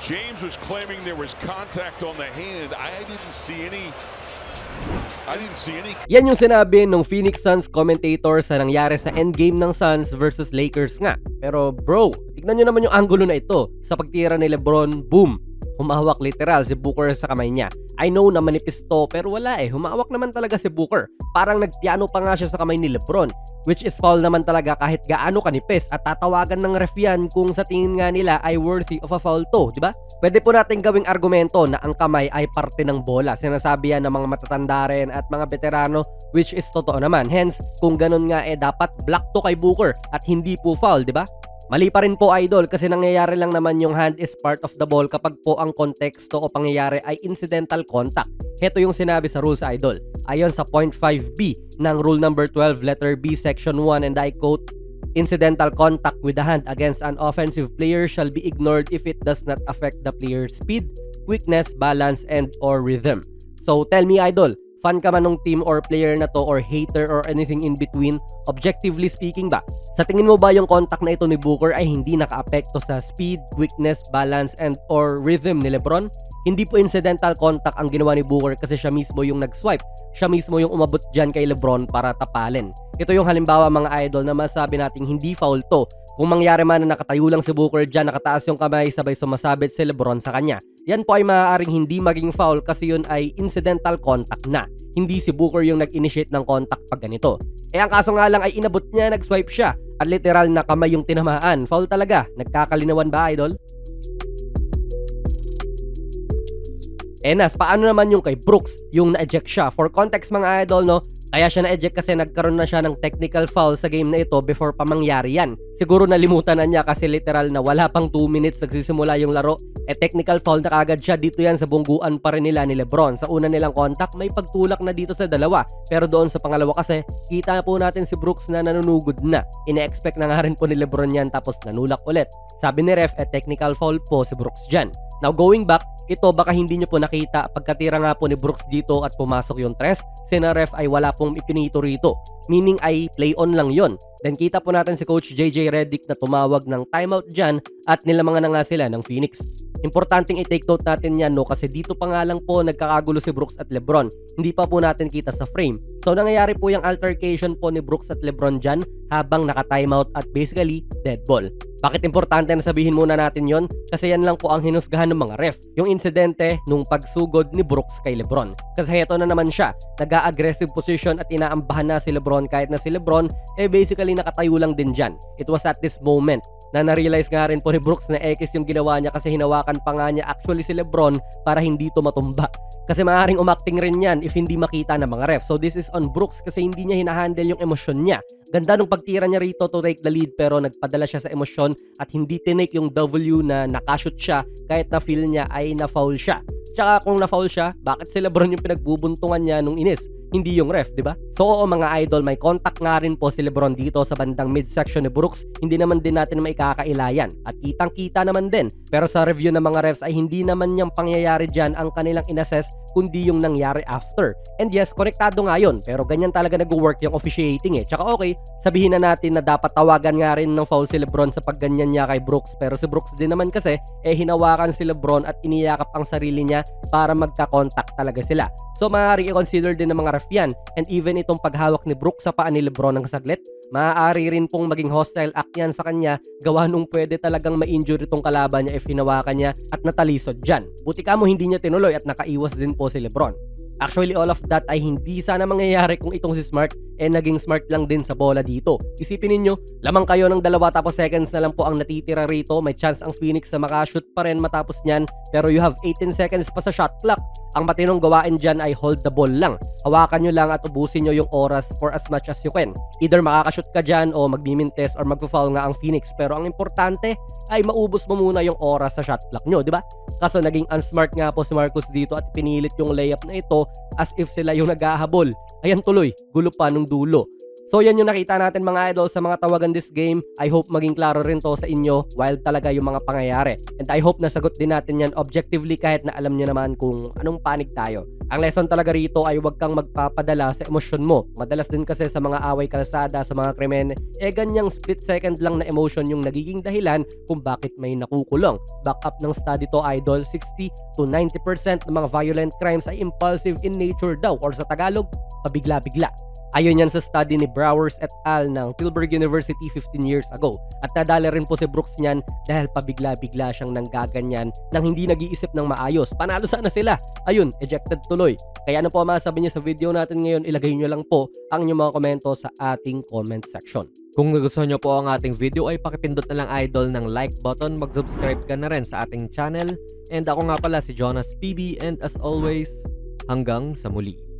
James was claiming there was contact on the hand. I didn't see any. Yan yung sinabi ng Phoenix Suns commentator sa nangyari sa endgame ng Suns versus Lakers nga. Pero bro, tignan nyo naman yung angulo na ito. Sa pagtira ni LeBron, boom! Humahawak literal si Booker sa kamay niya. I know na manipis to pero wala humawak naman talaga si Booker. Parang nagpiano pa nga siya sa kamay ni LeBron. Which is foul naman talaga kahit gaano kanipis at tatawagan ng ref yan kung sa tingin nga nila ay worthy of a foul to, di ba? Pwede po natin gawing argumento na ang kamay ay parte ng bola. Sinasabi yan ng mga matatanda rin at mga veterano which is totoo naman. Hence, kung ganun nga dapat block to kay Booker at hindi po foul, di ba? Mali pa rin po idol kasi nangyayari lang naman yung hand is part of the ball kapag po ang konteksto o pangyayari ay incidental contact. Heto yung sinabi sa rules idol. Ayon sa point 5B ng rule number 12 letter B section 1 and I quote, incidental contact with the hand against an offensive player shall be ignored if it does not affect the player's speed, quickness, balance, and or rhythm. So tell me idol, fan ka man ng team or player na to or hater or anything in between, objectively speaking ba? Sa tingin mo ba yung contact na ito ni Booker ay hindi naka-apekto sa speed, quickness, balance, and or rhythm ni LeBron? Hindi po incidental contact ang ginawa ni Booker kasi siya mismo yung nag-swipe. Siya mismo yung umabot dyan kay LeBron para tapalin. Ito yung halimbawa mga idol na masabi nating hindi foul to. Kung mangyari man na nakatayo lang si Booker dyan, nakataas yung kamay, sabay sumasabit si LeBron sa kanya. Yan po ay maaaring hindi maging foul kasi yun ay incidental contact na. Hindi si Booker yung nag-initiate ng contact pag ganito. Ang kaso nga lang ay inabot niya, nag-swipe siya. At literal na kamay yung tinamaan. Foul talaga. Nagkakalinawan ba idol? Nas, paano naman yung kay Brooks, yung na-eject siya? For context mga idol, no? Kaya siya na-eject kasi nagkaroon na siya ng technical foul sa game na ito before pa mangyari yan. Siguro nalimutan na niya kasi literal na wala pang 2 minutes nagsisimula yung laro. Technical foul na kagad siya. Dito yan sa bungguan pa rin nila ni LeBron. Sa una nilang contact, may pagtulak na dito sa dalawa. Pero doon sa pangalawa kasi, kita po natin si Brooks na nanunugod na. Ine-expect na nga rin po ni LeBron yan tapos nanulak ulit. Sabi ni ref, technical foul po si Brooks dyan. Now going back, ito baka hindi nyo po nakita pagkatira nga po ni Brooks dito at pumasok yung tres, sina ref ay wala pong ipinito rito. Meaning ay play on lang yon. Then kita po natin si Coach JJ Redick na tumawag ng timeout dyan at nilamangan na nga sila ng Phoenix. Importanteng i-take note natin yan no kasi dito pa nga lang po nagkakagulo si Brooks at LeBron. Hindi pa po natin kita sa frame. So nangyayari po yung altercation po ni Brooks at LeBron dyan habang naka-timeout at basically dead ball. Bakit importante na sabihin muna natin yon? Kasi yan lang po ang hinusgahan ng mga ref. Yung insidente nung pagsugod ni Brooks kay LeBron. Kasi heto na naman siya. Nag-a-aggressive position at inaambahan na si LeBron kahit na si LeBron basically nakatayo lang din dyan. It was at this moment na na-realize nga rin po ni Brooks na X yung ginawa niya kasi hinawakan pa nga niya actually si LeBron para hindi to matumba. Kasi maaaring umacting rin yan if hindi makita ng mga ref. So this is on Brooks kasi hindi niya hinahandle yung emosyon niya. Ganda nung pagtira niya rito to take the lead pero nagpadala siya sa emosyon at hindi tinake yung W na nakashoot siya kahit na feel niya ay na-foul siya. Tsaka kung na-foul siya, bakit si LeBron yung pinagbubuntungan niya nung inis? Hindi yung ref, di ba? So oo mga idol, may contact nga rin po si LeBron dito sa bandang midsection ni Brooks. Hindi naman din natin maikakailayan at kitang-kita naman din. Pero sa review ng mga refs ay hindi naman yung pangyayari dyan ang kanilang inassess kundi yung nangyari after. And yes, konektado nga yun, pero ganyan talaga nag-work yung officiating Tsaka okay, sabihin na natin na dapat tawagan nga rin ng foul si LeBron sa pagganyan niya kay Brooks. Pero si Brooks din naman kasi hinawakan si LeBron at iniyakap ang sarili niya para magka-contact talaga sila. So maaari i-consider din ng mga ref yan. And even itong paghawak ni Brooks sa paa ni LeBron ng saglit, maaari rin pong maging hostile act yan sa kanya gawa nung pwede talagang ma-injure itong kalaban niya if hinawakan niya at natalisod dyan. Buti ka mo hindi niya tinuloy at nakaiwas din po si LeBron. Actually, all of that ay hindi sana mangyayari kung itong si Smart naging smart lang din sa bola dito. Isipin ninyo, lamang kayo ng 2 tapos seconds na lang po ang natitira rito. May chance ang Phoenix na makashoot pa rin matapos nyan. Pero you have 18 seconds pa sa shot clock. Ang matinong gawain dyan ay hold the ball lang. Hawakan nyo lang at ubusin nyo yung oras for as much as you can. Either makakashoot ka dyan o magmimintes or magpo-foul nga ang Phoenix. Pero ang importante ay maubos mo muna yung oras sa shot clock nyo, di ba? Kaso naging unsmart nga po si Marcus dito at pinilit yung layup na ito as if sila yung naghahabol. Ayan tuloy, gulo pa nung dulo. So yan yung nakita natin mga idol sa mga tawagan this game. I hope maging klaro rin to sa inyo wild talaga yung mga pangyayari. And I hope nasagot din natin yan objectively kahit na alam nyo naman kung anong panig tayo. Ang lesson talaga rito ay huwag kang magpapadala sa emosyon mo. Madalas din kasi sa mga away kalsada, sa mga krimen, ganyang split second lang na emotion yung nagiging dahilan kung bakit may nakukulong. Back up ng study to idol, 60 to 90% ng mga violent crimes ay impulsive in nature daw or sa Tagalog, pabigla-bigla. Ayon yan sa study ni Browers et al. Ng Tilburg University 15 years ago. At nadali rin po si Brooks niyan dahil pabigla-bigla siyang nanggaganyan nang hindi nag-iisip ng maayos. Panalo sana sila. Ayun, ejected tuloy. Kaya ano po ang masasabi niyo sa video natin ngayon, ilagay niyo lang po ang inyong mga komento sa ating comment section. Kung nagustuhan niyo po ang ating video ay pakipindot na lang idol ng like button, mag-subscribe ka na rin sa ating channel. And ako nga pala si Jonas PB and as always, hanggang sa muli.